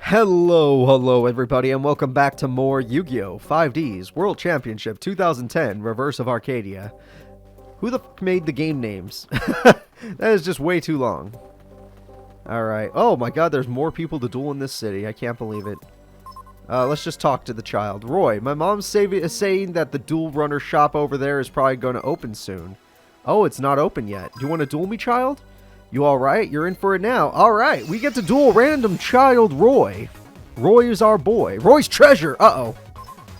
Hello everybody, and welcome back to more Yu-Gi-Oh! 5D's World Championship 2010 Reverse of Arcadia. Who the f made the game names? That is just way too long. Alright. Oh my god, there's more people to duel in this city. I can't believe it. Let's just talk to the child. Roy, my mom's saying that the duel runner shop over there is probably going to open soon. Oh, it's not open yet. Do you want to duel me, child? You alright? You're in for it now. Alright, we get to duel random child Roy. Roy is our boy. Roy's treasure! Uh-oh.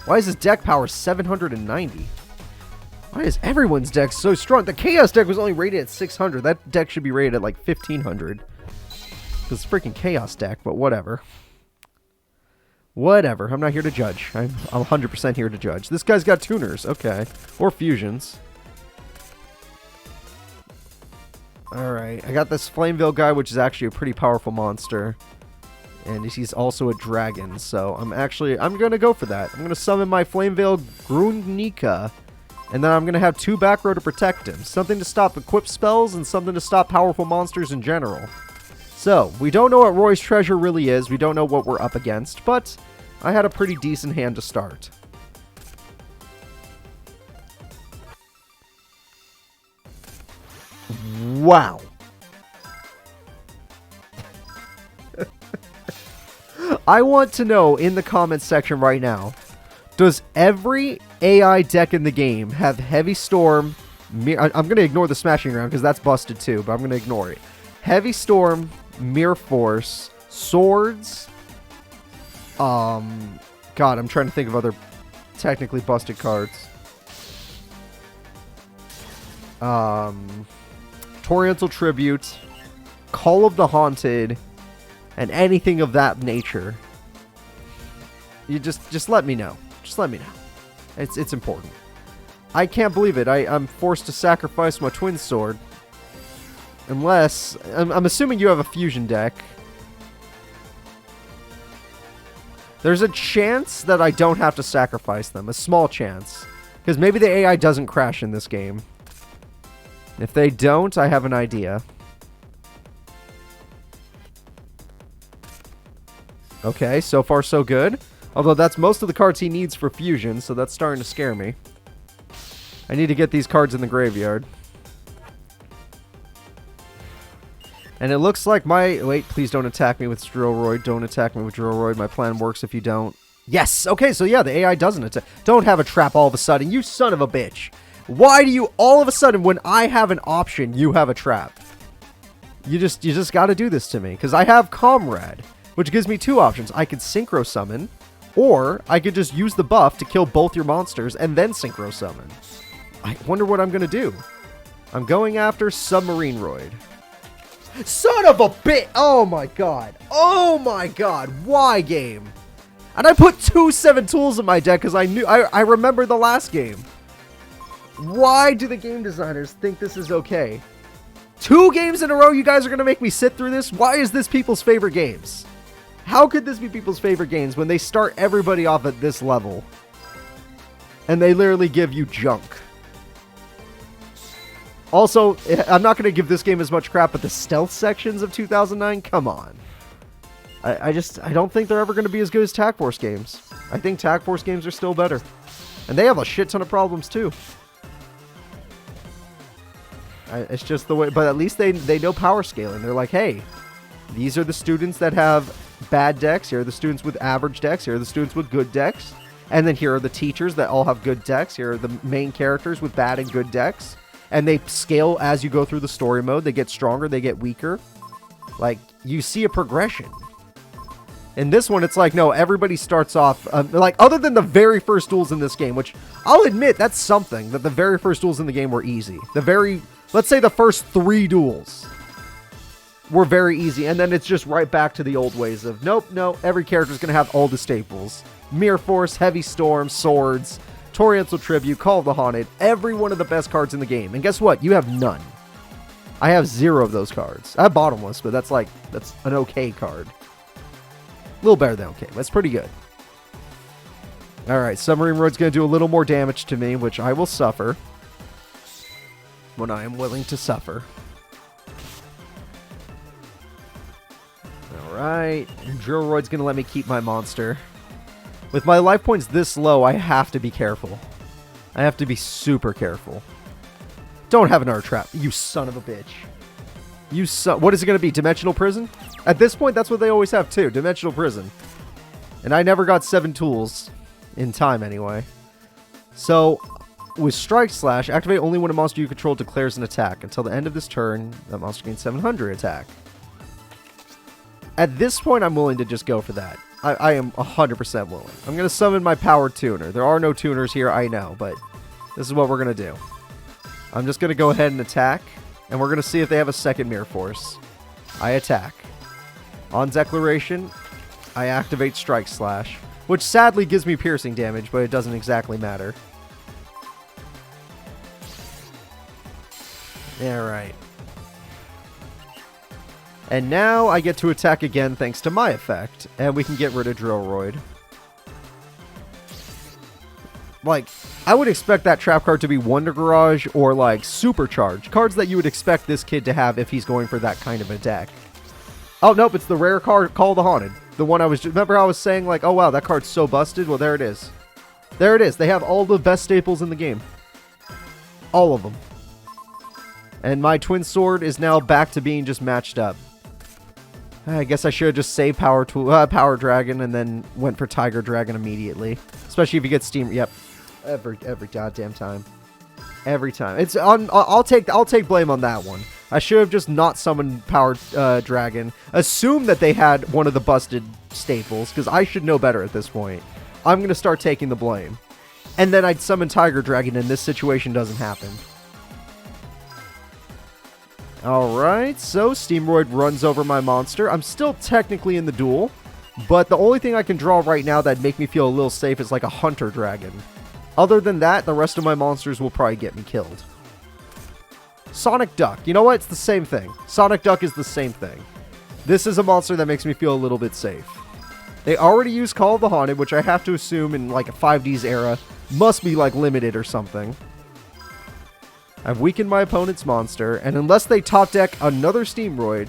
Why is his deck power 790? Why is everyone's deck so strong? The Chaos deck was only rated at 600. That deck should be rated at like 1500. It's a freaking Chaos deck, but whatever. Whatever. I'm not here to judge. I'm 100% here to judge. This guy's got tuners. Okay. Or fusions. Alright. I got this Flamevale guy, which is actually a pretty powerful monster. And he's also a dragon. So I'm going to go for that. I'm going to summon my Flamevale Grundnika. And then I'm going to have 2 back row to protect him. Something to stop equipped spells and something to stop powerful monsters in general. So, we don't know what Roy's treasure really is. We don't know what we're up against. But I had a pretty decent hand to start. Wow. I want to know in the comments section right now, does every AI deck in the game have Heavy Storm? I'm going to ignore the Smashing Ground because that's busted too, but I'm going to ignore it. Heavy Storm, Mirror Force, Swords. God, I'm trying to think of other technically busted cards. Torrential Tribute, Call of the Haunted, and anything of that nature. You just let me know. Just let me know. It's important. I can't believe it. I'm forced to sacrifice my Twin Sword. Unless... I'm assuming you have a fusion deck. There's a chance that I don't have to sacrifice them. A small chance. Because maybe the AI doesn't crash in this game. If they don't, I have an idea. Okay, so far so good. Although that's most of the cards he needs for fusion, so that's starting to scare me. I need to get these cards in the graveyard. And it looks like my... Wait, please don't attack me with Drillroid. Don't attack me with Drillroid. My plan works if you don't. Yes! Okay, so yeah, the AI doesn't attack. Don't have a trap all of a sudden. You son of a bitch. Why do you all of a sudden, when I have an option, you have a trap? You just gotta do this to me. Because I have Comrade, which gives me 2 options. I could Synchro Summon, or I could just use the buff to kill both your monsters and then Synchro Summon. I wonder what I'm gonna do. I'm going after Submarine Roid. Son of a bit! Oh my god. Oh my god. Why, game? And I put 2 7 tools in my deck because I remember the last game. Why do the game designers think this is okay? 2 games in a row you guys are going to make me sit through this? Why is this people's favorite games? How could this be people's favorite games when they start everybody off at this level? And they literally give you junk. Also, I'm not going to give this game as much crap, but the stealth sections of 2009, come on. I don't think they're ever going to be as good as Tag Force games. I think Tag Force games are still better. And they have a shit ton of problems too. It's just the way, but at least they know power scaling. They're like, hey, these are the students that have bad decks. Here are the students with average decks. Here are the students with good decks. And then here are the teachers that all have good decks. Here are the main characters with bad and good decks. And they scale as you go through the story mode. They get stronger, they get weaker. Like, you see a progression. In this one, it's like, no, everybody starts off, like, other than the very first duels in this game, which I'll admit, that's something, that the very first duels in the game were easy. Let's say the first 3 duels were very easy, and then it's just right back to the old ways of, nope, no, every character's going to have all the staples. Mirror Force, Heavy Storm, Swords, Torrential Tribute, Call of the Haunted, every one of the best cards in the game. And guess what? You have none. I have 0 of those cards. I have Bottomless, but that's an okay card. A little better than okay. That's pretty good. Alright, Submarine Roid's going to do a little more damage to me, which I will suffer. When I am willing to suffer. Alright, Drillroid's gonna let me keep my monster. With my life points this low, I have to be careful. I have to be super careful. Don't have another trap, you son of a bitch. You son... What is it gonna be, Dimensional Prison? At this point, that's what they always have too, Dimensional Prison. And I never got 7 tools. In time, anyway. So, with Strike Slash, activate only when a monster you control declares an attack. Until the end of this turn, that monster gains 700 attack. At this point, I'm willing to just go for that. I am 100% willing. I'm going to summon my Power Tuner. There are no tuners here, I know, but this is what we're going to do. I'm just going to go ahead and attack, and we're going to see if they have a second Mirror Force. I attack. On declaration, I activate Strike Slash, which sadly gives me piercing damage, but it doesn't exactly matter. Alright. And now I get to attack again thanks to my effect, and we can get rid of Drillroid. Like, I would expect that trap card to be Wonder Garage or, like, Supercharge. Cards that you would expect this kid to have if he's going for that kind of a deck. Oh, nope, it's the rare card, Call of the Haunted. The one I was... Remember I was saying, like, oh, wow, that card's so busted? Well, there it is. There it is. They have all the best staples in the game. All of them. And my Twin Sword is now back to being just matched up. I guess I should have just saved Power Dragon and then went for Tiger Dragon immediately. Especially if you get Steam... Yep. Every goddamn time. Every time. It's on. I'll take blame on that one. I should have just not summoned Power Dragon. Assume that they had one of the busted staples, because I should know better at this point. I'm going to start taking the blame. And then I'd summon Tiger Dragon and this situation doesn't happen. Alright, so Steamroid runs over my monster. I'm still technically in the duel, but the only thing I can draw right now that'd make me feel a little safe is like a Hunter Dragon. Other than that, the rest of my monsters will probably get me killed. Sonic Duck. You know what? It's the same thing. Sonic Duck is the same thing. This is a monster that makes me feel a little bit safe. They already use Call of the Haunted, which I have to assume in like a 5D's era must be like limited or something. I've weakened my opponent's monster, and unless they top deck another Steamroid,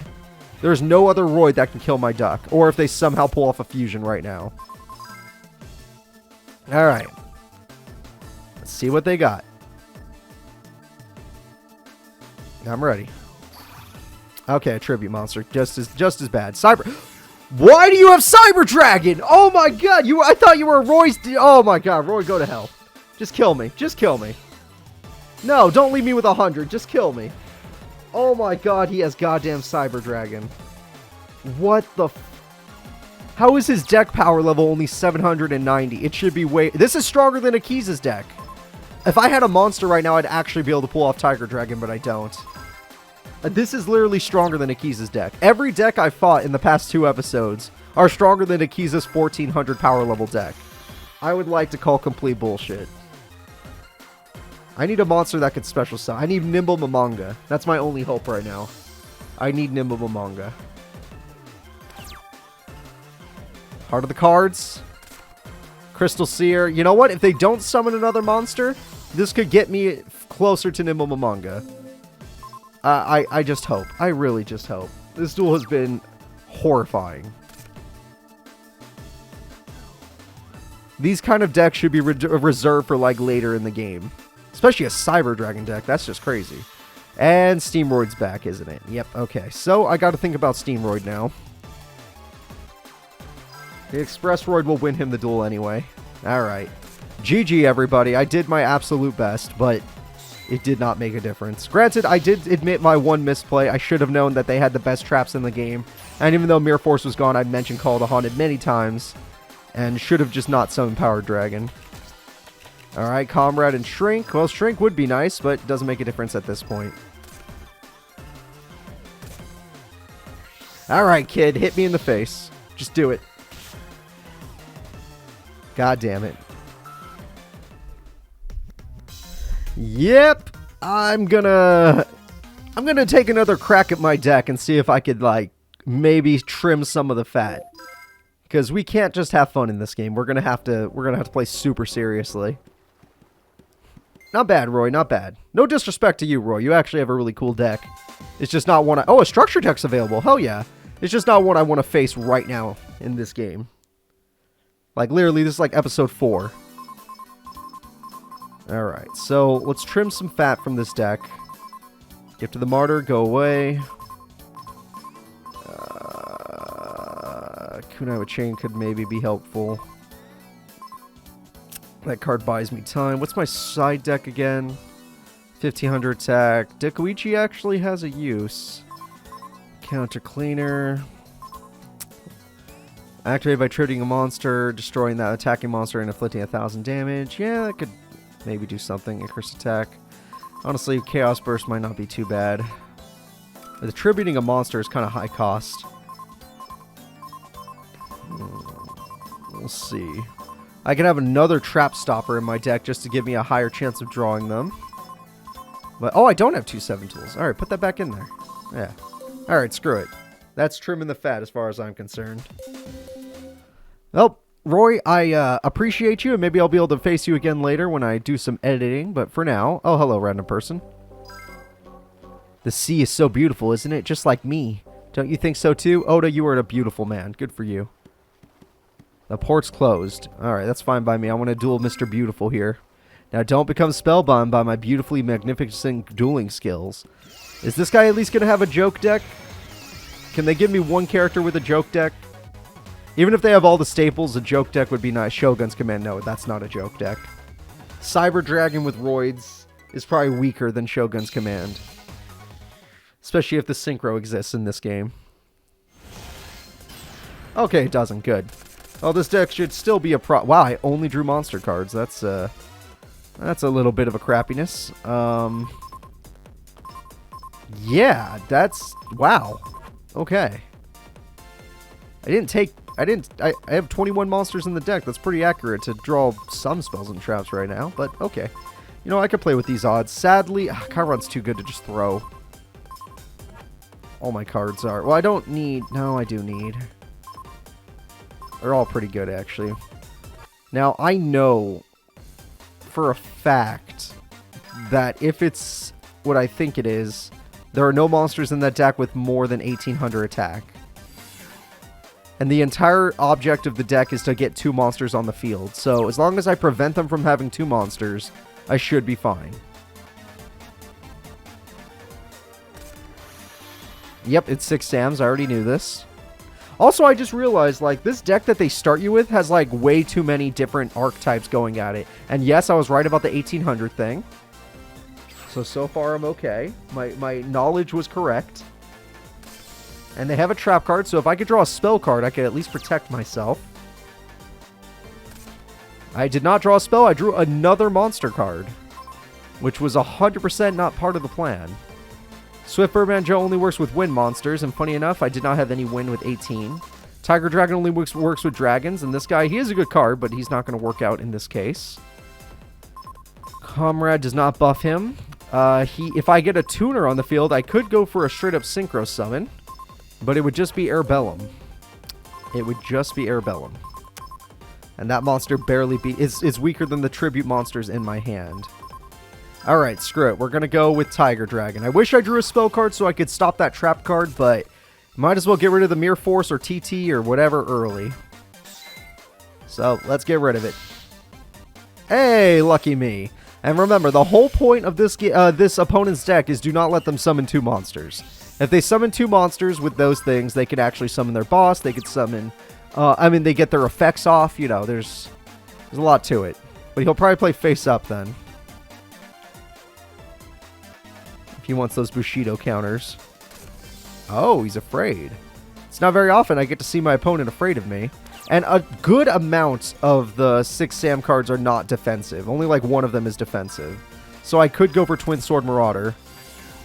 there's no other Roid that can kill my duck, or if they somehow pull off a fusion right now. Alright. Let's see what they got. I'm ready. Okay, a tribute monster. Just as bad. Cyber... Why do you have Cyber Dragon? Oh my god! I thought you were Roy's... Oh my god, Roy, go to hell. Just kill me. Just kill me. No, don't leave me with 100. Just kill me. Oh my god, he has goddamn Cyber Dragon. What the... How is his deck power level only 790? It should be way... This is stronger than Akiza's deck. If I had a monster right now, I'd actually be able to pull off Tiger Dragon, but I don't. This is literally stronger than Akiza's deck. Every deck I fought in the past 2 episodes are stronger than Akiza's 1400 power level deck. I would like to call complete bullshit. I need a monster that could special summon. I need Nimble Mamanga. That's my only hope right now. I need Nimble Mamanga. Heart of the Cards. Crystal Seer. You know what? If they don't summon another monster, this could get me closer to Nimble Mamanga. I just hope. I really just hope. This duel has been horrifying. These kind of decks should be reserved for like later in the game. Especially a Cyber Dragon deck. That's just crazy. And Steamroid's back, isn't it? Yep, okay. So I got to think about Steamroid now. The Express Roid will win him the duel anyway. Alright. GG, everybody. I did my absolute best, but it did not make a difference. Granted, I did admit my one misplay. I should have known that they had the best traps in the game. And even though Mirror Force was gone, I'd mentioned Call of the Haunted many times. And should have just not summoned Power Dragon. Alright, Comrade and Shrink. Well, Shrink would be nice, but doesn't make a difference at this point. Alright, kid. Hit me in the face. Just do it. God damn it. Yep. I'm gonna take another crack at my deck and see if I could, like, maybe trim some of the fat. Because we can't just have fun in this game. We're gonna have to play super seriously. Not bad, Roy. Not bad. No disrespect to you, Roy. You actually have a really cool deck. It's just not one... Oh, a structure deck's available. Hell yeah. It's just not what I want to face right now in this game. Like, literally, this is like episode 4. Alright, so let's trim some fat from this deck. Gift to the Martyr, go away. Kunai with Chain could maybe be helpful. That card buys me time. What's my side deck again? 1500 attack. Dekuichi actually has a use. Counter Cleaner. Activated by triggering a monster, destroying that attacking monster and inflicting 1,000 damage. Yeah, that could maybe do something. Icarus attack. Honestly, Chaos Burst might not be too bad. But attributing a monster is kind of high cost. We'll see. I can have another Trap Stopper in my deck just to give me a higher chance of drawing them. But, oh, I don't have 2 7 tools. Alright, put that back in there. Yeah. Alright, screw it. That's trimming the fat as far as I'm concerned. Well, Roy, I appreciate you, and maybe I'll be able to face you again later when I do some editing, but for now... Oh, hello, random person. The sea is so beautiful, isn't it? Just like me. Don't you think so, too? Oda, you are a beautiful man. Good for you. The port's closed. Alright, that's fine by me. I want to duel Mr. Beautiful here. Now, don't become spellbound by my beautifully magnificent dueling skills. Is this guy at least going to have a joke deck? Can they give me one character with a joke deck? Even if they have all the staples, a joke deck would be nice. Shogun's Command, no, that's not a joke deck. Cyber Dragon with Roids is probably weaker than Shogun's Command. Especially if the Synchro exists in this game. Okay, it doesn't. Good. Oh, this deck should still be a Wow, I only drew monster cards. That's a little bit of a crappiness. Yeah, that's... Wow. Okay. I have 21 monsters in the deck. That's pretty accurate to draw some spells and traps right now, but okay. You know, I could play with these odds. Sadly, Chiron's too good to just throw. All my cards are... Well, I don't need... No, I do need. They're all pretty good, actually. Now, I know for a fact that if it's what I think it is, there are no monsters in that deck with more than 1800 attack. And the entire object of the deck is to get 2 monsters on the field. So as long as I prevent them from having 2 monsters, I should be fine. Yep, it's 6 Sams. I already knew this. Also, I just realized, like, this deck that they start you with has, like, way too many different archetypes going at it. And yes, I was right about the 1800 thing. So far I'm okay. My knowledge was correct. And they have a trap card, so if I could draw a spell card, I could at least protect myself. I did not draw a spell, I drew another monster card. Which was 100% not part of the plan. Swift Birdman Joe only works with wind monsters, and funny enough, I did not have any wind with 18. Tiger Dragon only works with dragons, and this guy, he is a good card, but he's not going to work out in this case. Comrade does not buff him. If I get a tuner on the field, I could go for a straight-up Synchro Summon, but it would just be Airbellum. It would just be Airbellum. And that monster barely is weaker than the tribute monsters in my hand. Alright, screw it. We're going to go with Tiger Dragon. I wish I drew a spell card so I could stop that trap card, but might as well get rid of the Mere Force or TT or whatever early. So, let's get rid of it. Hey, lucky me. And remember, the whole point of this opponent's deck is do not let them summon 2 monsters. If they summon 2 monsters with those things, they could actually summon their boss. They could summon... they get their effects off. You know, there's a lot to it. But he'll probably play face up then. He wants those Bushido counters. Oh, he's afraid. It's not very often I get to see my opponent afraid of me. And a good amount of the 6 Sam cards are not defensive. Only like one of them is defensive. So I could go for Twin Sword Marauder.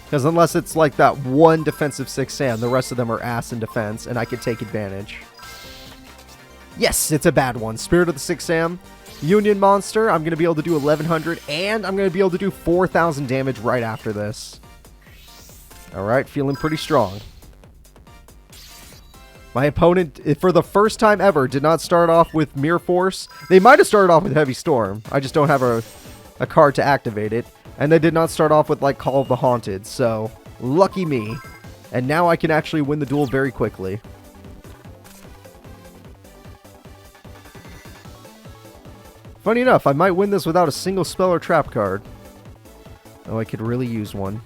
Because unless it's like that one defensive 6 Sam, the rest of them are ass in defense, and I could take advantage. Yes, it's a bad one. Spirit of the 6 Sam. Union Monster, I'm going to be able to do 1100, and I'm going to be able to do 4,000 damage right after this. Alright, feeling pretty strong. My opponent, for the first time ever, did not start off with Mere Force. They might have started off with Heavy Storm. I just don't have a card to activate it. And they did not start off with, like, Call of the Haunted. So, lucky me. And now I can actually win the duel very quickly. Funny enough, I might win this without a single spell or trap card. Oh, I could really use one.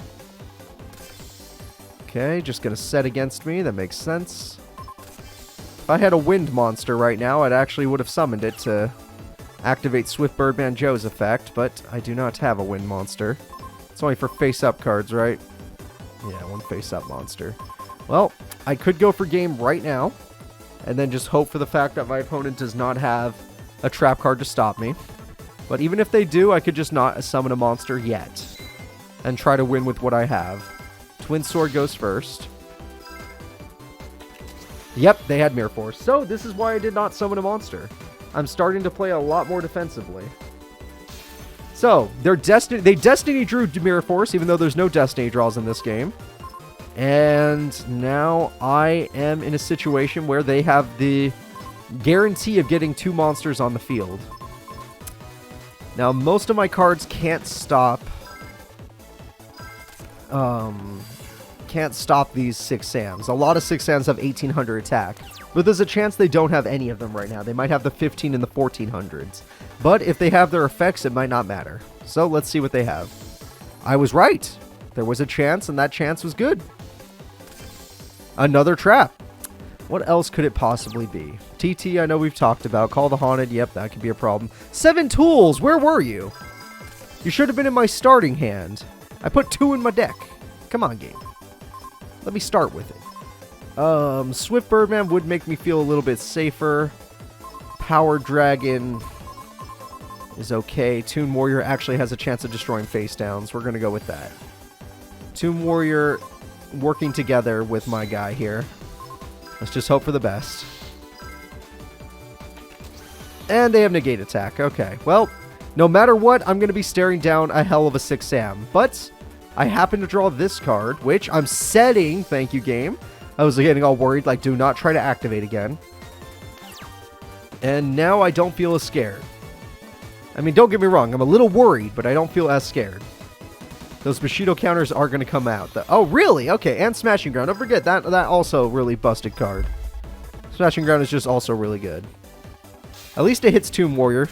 Okay, just gonna set against me. That makes sense. If I had a wind monster right now, I'd actually would have summoned it to activate Swift Birdman Joe's effect, but I do not have a wind monster. It's only for face-up cards, right? Yeah, one face-up monster. Well, I could go for game right now, and then just hope for the fact that my opponent does not have a trap card to stop me. But even if they do, I could just not summon a monster yet, and try to win with what I have. Twin Sword goes first. Yep, they had Mirror Force. So this is why I did not summon a monster. I'm starting to play a lot more defensively. So, they Destiny drew Mirror Force, even though there's no Destiny draws in this game. And now I am in a situation where they have the guarantee of getting 2 monsters on the field. Now, most of my cards can't stop these 6 Sams. A lot of 6 Sams have 1800 attack, but there's a chance they don't have any of them right now. They might have the 15 and the 1400s. But if they have their effects, it might not matter. So let's see what they have. I was right. There was a chance, and that chance was good. Another trap. What else could it possibly be? TT, I know we've talked about. Call the Haunted. Yep, that could be a problem. 7 tools. Where were you? You should have been in my starting hand. I put 2 in my deck. Come on, game. Let me start with it. Swift Birdman would make me feel a little bit safer. Power Dragon is okay. Toon Warrior actually has a chance of destroying face downs. We're going to go with that. Toon Warrior working together with my guy here. Let's just hope for the best. And they have negate attack. Okay. Well, no matter what, I'm going to be staring down a hell of a 6 Sam. But I happen to draw this card, which I'm setting. Thank you, game. I was getting all worried, like, do not try to activate again. And now I don't feel as scared. I mean, don't get me wrong. I'm a little worried, but I don't feel as scared. Those Bushido counters are going to come out. Oh, really? Okay, and Smashing Ground. Don't forget, that also really busted card. Smashing Ground is just also really good. At least it hits Tomb Warrior.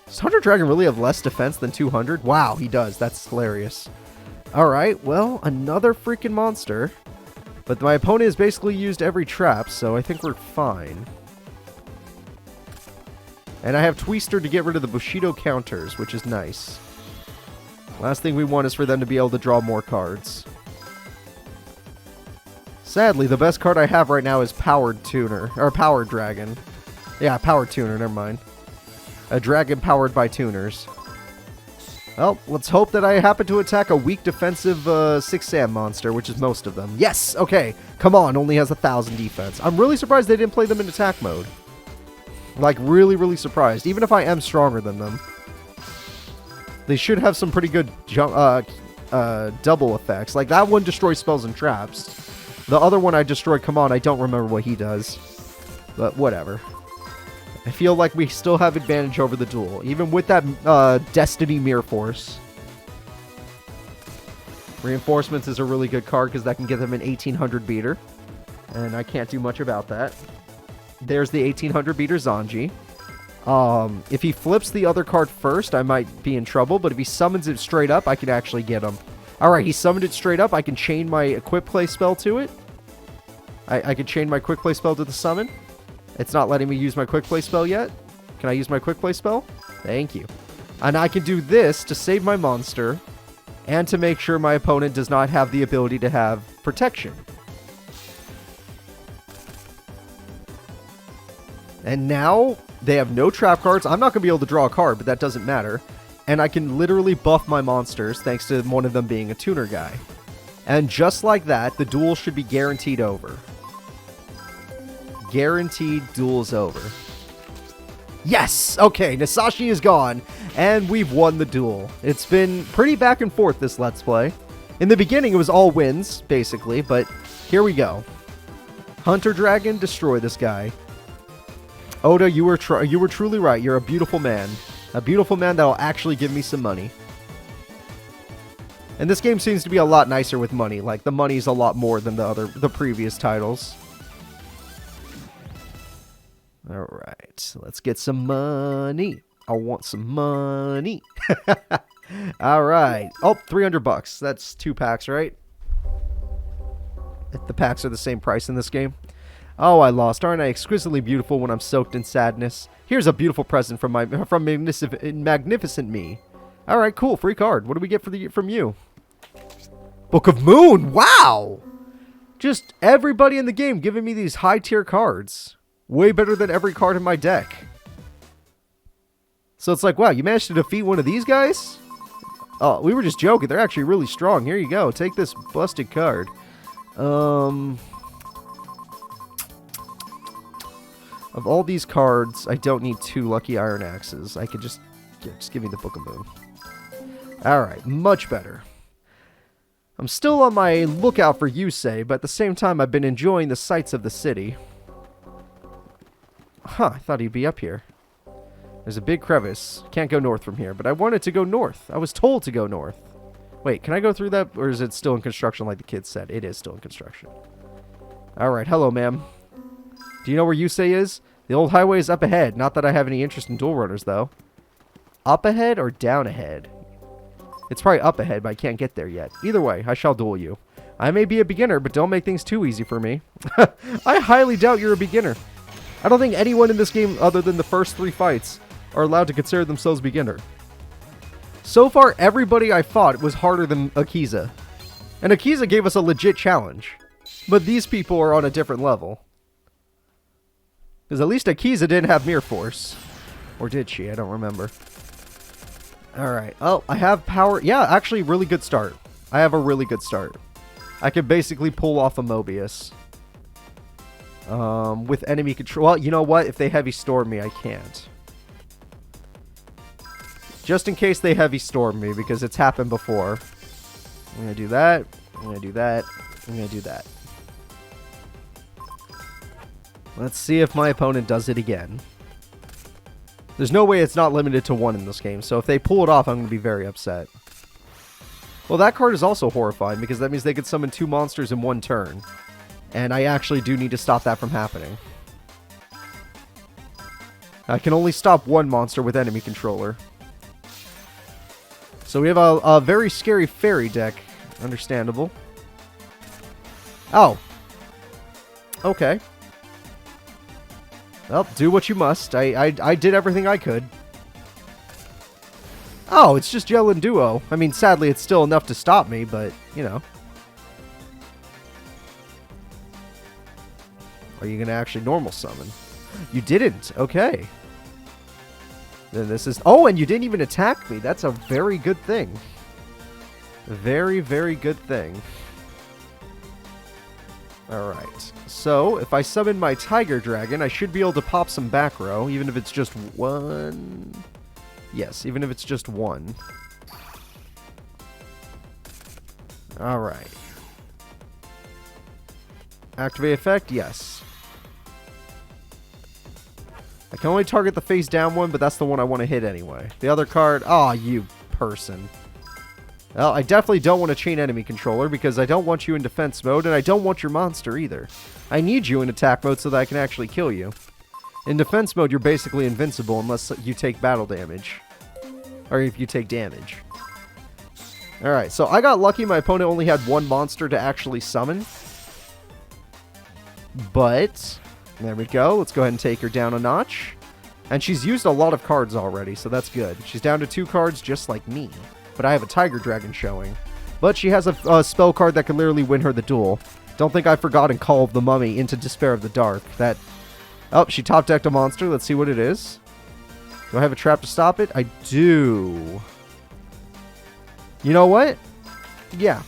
Does Hunter Dragon really have less defense than 200? Wow, he does. That's hilarious. Alright, well, another freaking monster. But my opponent has basically used every trap, so I think we're fine. And I have Twister to get rid of the Bushido counters, which is nice. Last thing we want is for them to be able to draw more cards. Sadly, the best card I have right now is Powered Tuner. Or Powered Dragon. Yeah, Powered Tuner, never mind. A dragon powered by tuners. Well, let's hope that I happen to attack a weak defensive 6 Sam monster, which is most of them. Yes! Okay, come on, only has 1000 defense. I'm really surprised they didn't play them in attack mode. Like, really, really surprised. Even if I am stronger than them. They should have some pretty good double effects. Like, that one destroys spells and traps. The other one I destroyed, come on, I don't remember what he does. But whatever. I feel like we still have advantage over the duel, even with that Destiny Mirror Force. Reinforcements is a really good card because that can give them an 1800 beater. And I can't do much about that. There's the 1800 beater Zanji. If he flips the other card first, I might be in trouble, but if he summons it straight up, I can actually get him. Alright, he summoned it straight up. I can chain my Equip Play spell to it. I can chain my Quick Play spell to the summon. It's not letting me use my Quick Play spell yet. Can I use my Quick Play spell? Thank you. And I can do this to save my monster and to make sure my opponent does not have the ability to have protection. And now they have no trap cards. I'm not going to be able to draw a card, but that doesn't matter. And I can literally buff my monsters thanks to one of them being a tuner guy. And just like that, the duel should be guaranteed over. Guaranteed duel's over. Yes! Okay, Nasashi is gone, and we've won the duel. It's been pretty back and forth, this Let's Play. In the beginning, it was all wins, basically, but here we go. Hunter Dragon, destroy this guy. Oda, you were truly right. You're a beautiful man. A beautiful man that'll actually give me some money. And this game seems to be a lot nicer with money. Like, the money's a lot more than the previous titles. Alright, let's get some money. I want some money. Alright. Oh, $300. That's 2 packs, right? The packs are the same price in this game. Oh, I lost. Aren't I exquisitely beautiful when I'm soaked in sadness? Here's a beautiful present from magnificent me. Alright, cool. Free card. What do we get from you? Book of Moon. Wow! Just everybody in the game giving me these high-tier cards. Way better than every card in my deck. So it's like, wow, you managed to defeat one of these guys? Oh, we were just joking. They're actually really strong. Here you go. Take this busted card. Of all these cards, I don't need 2 Lucky Iron Axes. I could just give me the Book of Moon. Alright, much better. I'm still on my lookout for Yusei, but at the same time, I've been enjoying the sights of the city. Huh, I thought he'd be up here. There's a big crevice. Can't go north from here, but I wanted to go north. I was told to go north. Wait, can I go through that, or is it still in construction like the kids said? It is still in construction. Alright, hello, ma'am. Do you know where Yusei is? The old highway is up ahead. Not that I have any interest in duel runners, though. Up ahead or down ahead? It's probably up ahead, but I can't get there yet. Either way, I shall duel you. I may be a beginner, but don't make things too easy for me. I highly doubt you're a beginner. I don't think anyone in this game, other than the first 3 fights, are allowed to consider themselves beginner. So far, everybody I fought was harder than Akiza. And Akiza gave us a legit challenge. But these people are on a different level. Because at least Akiza didn't have Mirror Force. Or did she? I don't remember. Alright. Oh, I have power. Yeah, actually, really good start. I have a really good start. I could basically pull off a Mobius. With enemy control. Well, you know what? If they heavy storm me, I can't. Just in case they heavy storm me, because it's happened before. I'm going to do that. I'm going to do that. I'm going to do that. Let's see if my opponent does it again. There's no way it's not limited to 1 in this game, so if they pull it off, I'm going to be very upset. Well, that card is also horrifying, because that means they could summon 2 monsters in 1 turn. And I actually do need to stop that from happening. I can only stop 1 monster with enemy controller. So we have a very scary fairy deck. Understandable. Oh. Okay. Well, do what you must. I did everything I could. Oh, it's just Gel and Duo. I mean, sadly, it's still enough to stop me, but, you know. Are you going to actually normal summon? You didn't. Okay. Then this is... Oh, and you didn't even attack me. That's a very good thing. Very, very good thing. Alright. So, if I summon my Tiger Dragon, I should be able to pop some back row, even if it's just 1... Yes, even if it's just 1. Alright. Activate effect? Yes. I can only target the face down one, but that's the one I want to hit anyway. The other card... Aw, you person. Well, I definitely don't want to chain enemy controller, because I don't want you in defense mode, and I don't want your monster either. I need you in attack mode so that I can actually kill you. In defense mode, you're basically invincible unless you take battle damage. Or if you take damage. Alright, so I got lucky my opponent only had 1 monster to actually summon. But... There we go. Let's go ahead and take her down a notch. And she's used a lot of cards already, so that's good. She's down to 2 cards just like me. But I have a Tiger Dragon showing. But she has a spell card that can literally win her the duel. Don't think I've forgotten Call of the Mummy into Despair of the Dark. That... Oh, she top decked a monster. Let's see what it is. Do I have a trap to stop it? I do. You know what? Yeah.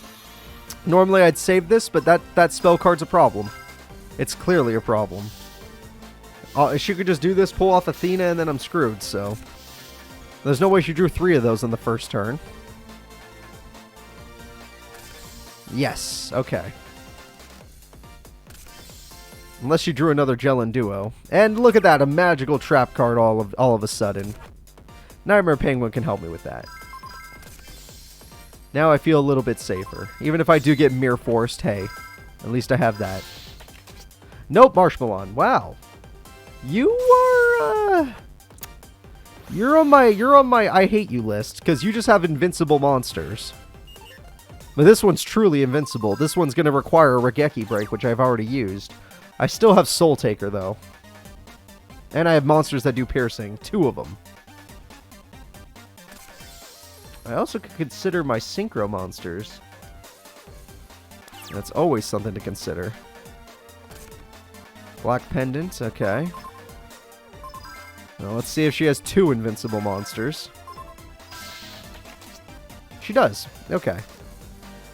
Normally I'd save this, but that spell card's a problem. It's clearly a problem. She could just do this, pull off Athena, and then I'm screwed, so... There's no way she drew 3 of those in the first turn. Yes, okay. Unless she drew another Gel and Duo. And look at that, a magical trap card all of a sudden. Nightmare Penguin can help me with that. Now I feel a little bit safer. Even if I do get Mirror Forced, hey, at least I have that. Nope, Marshmallow. Wow. You are, You're on my I hate you list, because you just have invincible monsters. But this one's truly invincible. This one's going to require a Regeki break, which I've already used. I still have Soul Taker, though. And I have monsters that do piercing. 2 of them. I also could consider my Synchro monsters. That's always something to consider. Black Pendant, okay. Now let's see if she has 2 invincible monsters. She does. Okay.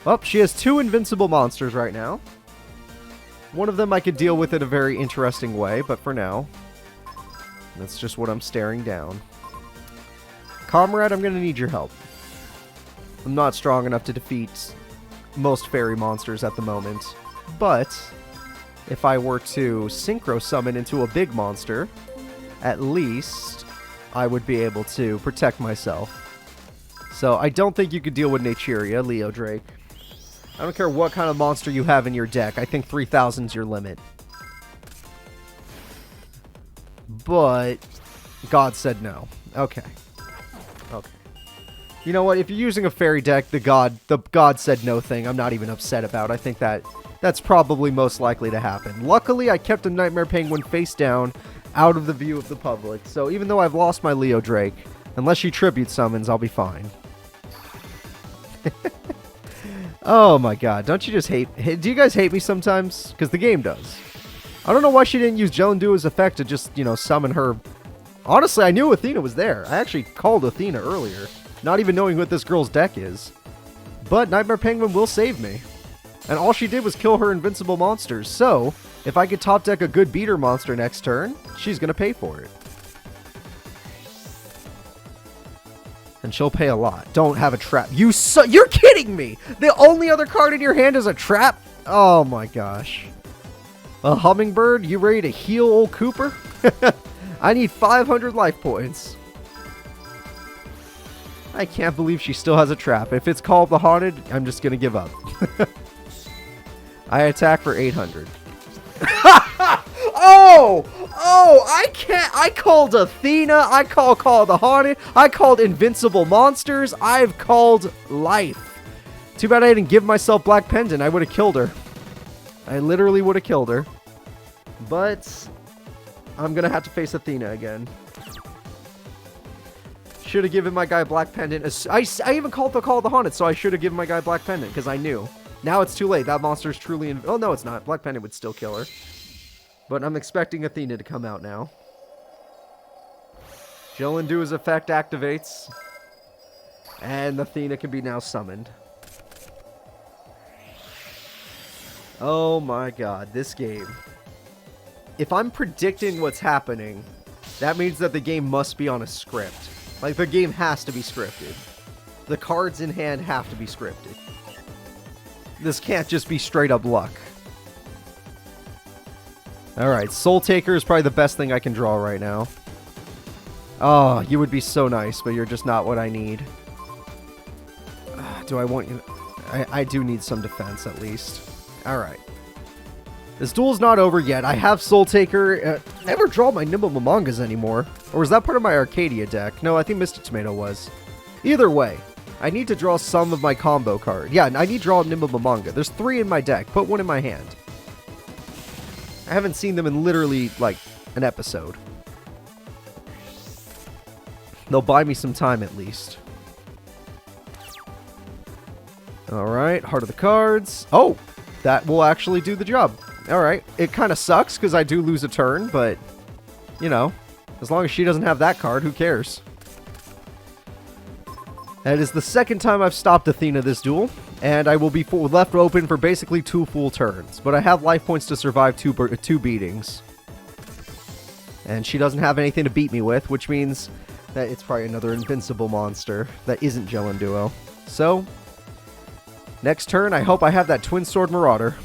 Well, she has 2 invincible monsters right now. One of them I could deal with in a very interesting way, but for now, that's just what I'm staring down. Comrade, I'm going to need your help. I'm not strong enough to defeat most fairy monsters at the moment, but if I were to synchro summon into a big monster, at least I would be able to protect myself. So I don't think you could deal with Naturia, Leo Drake. I don't care what kind of monster you have in your deck. I think 3,000 is your limit. But God said no. Okay. Okay. You know what? If you're using a fairy deck, the God said no thing, I'm not even upset about. I think that's probably most likely to happen. Luckily, I kept a Nightmare Penguin face down, out of the view of the public. So even though I've lost my Leo Drake, unless she tribute summons, I'll be fine. Oh my god, don't you just hate... Do you guys hate me sometimes? Because the game does. I don't know why she didn't use Jelendua's effect to just, you know, summon her. Honestly, I knew Athena was there. I actually called Athena earlier, not even knowing what this girl's deck is. But Nightmare Penguin will save me. And all she did was kill her invincible monsters. So, if I could top deck a good beater monster next turn, she's going to pay for it. And she'll pay a lot. Don't have a trap. You're kidding me! The only other card in your hand is a trap? Oh my gosh. A hummingbird? You ready to heal old Cooper? I need 500 life points. I can't believe she still has a trap. If it's called the Haunted, I'm just going to give up. I attack for 800. Oh, I can't. I called Athena. I called the Haunted. I called Invincible Monsters. I've called life. Too bad I didn't give myself Black Pendant. I would have killed her. I literally would have killed her. But I'm going to have to face Athena again. Should have given my guy Black Pendant. I even called the Haunted, so I should have given my guy Black Pendant, because I knew. Now it's too late. That monster is truly... Oh, no, it's not. Black Pendant would still kill her. But I'm expecting Athena to come out now. Jelendua's effect activates. And Athena can be now summoned. Oh my god, this game. If I'm predicting what's happening, that means that the game must be on a script. Like, the game has to be scripted. The cards in hand have to be scripted. This can't just be straight up luck. Alright, Soul Taker is probably the best thing I can draw right now. Oh, you would be so nice, but you're just not what I need. Do I want you... I do need some defense, at least. Alright. This duel's not over yet. I have Soul Taker. Never draw my Nimble Momongas anymore. Or was that part of my Arcadia deck? No, I think Mystic Tomato was. Either way, I need to draw some of my combo card. Yeah, I need to draw a Nimble Momanga. There's 3 in my deck. Put 1 in my hand. I haven't seen them in literally, like, an episode. They'll buy me some time, at least. Alright, Heart of the Cards. Oh! That will actually do the job. Alright. It kind of sucks, because I do lose a turn, but, you know, as long as she doesn't have that card, who cares? That is the second time I've stopped Athena this duel, and I will be left open for basically 2 full turns. But I have life points to survive 2 beatings. And she doesn't have anything to beat me with, which means that it's probably another invincible monster that isn't Jelendua. So, next turn, I hope I have that Twin Sword Marauder.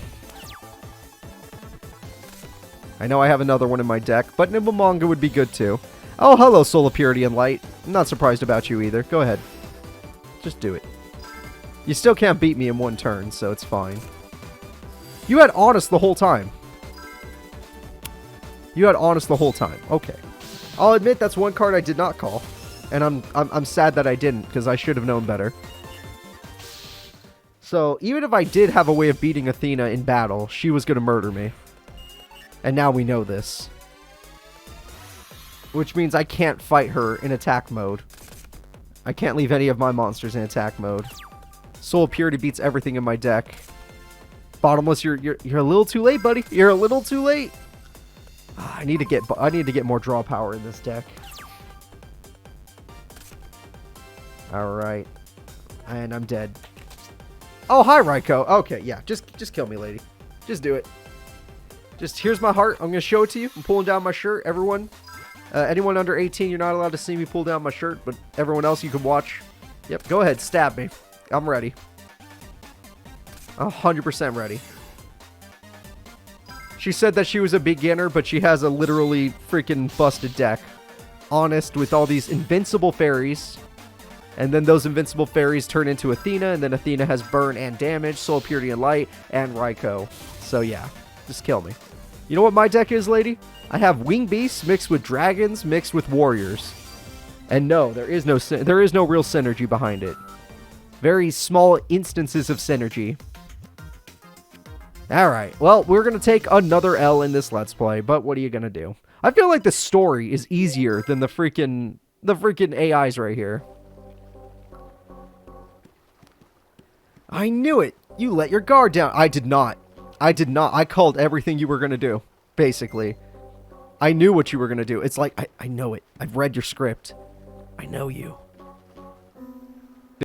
I know I have another one in my deck, but Nimble Manga would be good too. Oh, hello, Soul of Purity and Light. I'm not surprised about you either. Go ahead. Just do it. You still can't beat me in one turn, so it's fine. You had Honest the whole time. You had Honest the whole time. Okay. I'll admit that's one card I did not call. And I'm sad that I didn't, because I should have known better. So, even if I did have a way of beating Athena in battle, she was going to murder me. And now we know this. Which means I can't fight her in attack mode. I can't leave any of my monsters in attack mode. Soul Purity beats everything in my deck. Bottomless, you're a little too late, buddy. You're a little too late. I need to get more draw power in this deck. All right. And I'm dead. Oh, hi, Raiko. Okay, yeah. Just kill me, lady. Just do it. Just, here's my heart. I'm going to show it to you. I'm pulling down my shirt. Everyone, anyone under 18, you're not allowed to see me pull down my shirt, but everyone else, you can watch. Yep, go ahead. Stab me. I'm ready. 100% ready. She said that she was a beginner, but she has a literally freaking busted deck. Honest, with all these invincible fairies. And then those invincible fairies turn into Athena, and then Athena has burn and damage, soul purity and light, and Raiko. So yeah, just kill me. You know what my deck is, lady? I have wing beasts mixed with dragons mixed with warriors. And no, there is no real synergy behind it. Very small instances of synergy. Alright, well, we're going to take another L in this Let's Play, but what are you going to do? I feel like the story is easier than the freaking AIs right here. I knew it! You let your guard down. I did not. I did not. I called everything you were going to do, basically. I knew what you were going to do. It's like, I know it. I've read your script. I know you.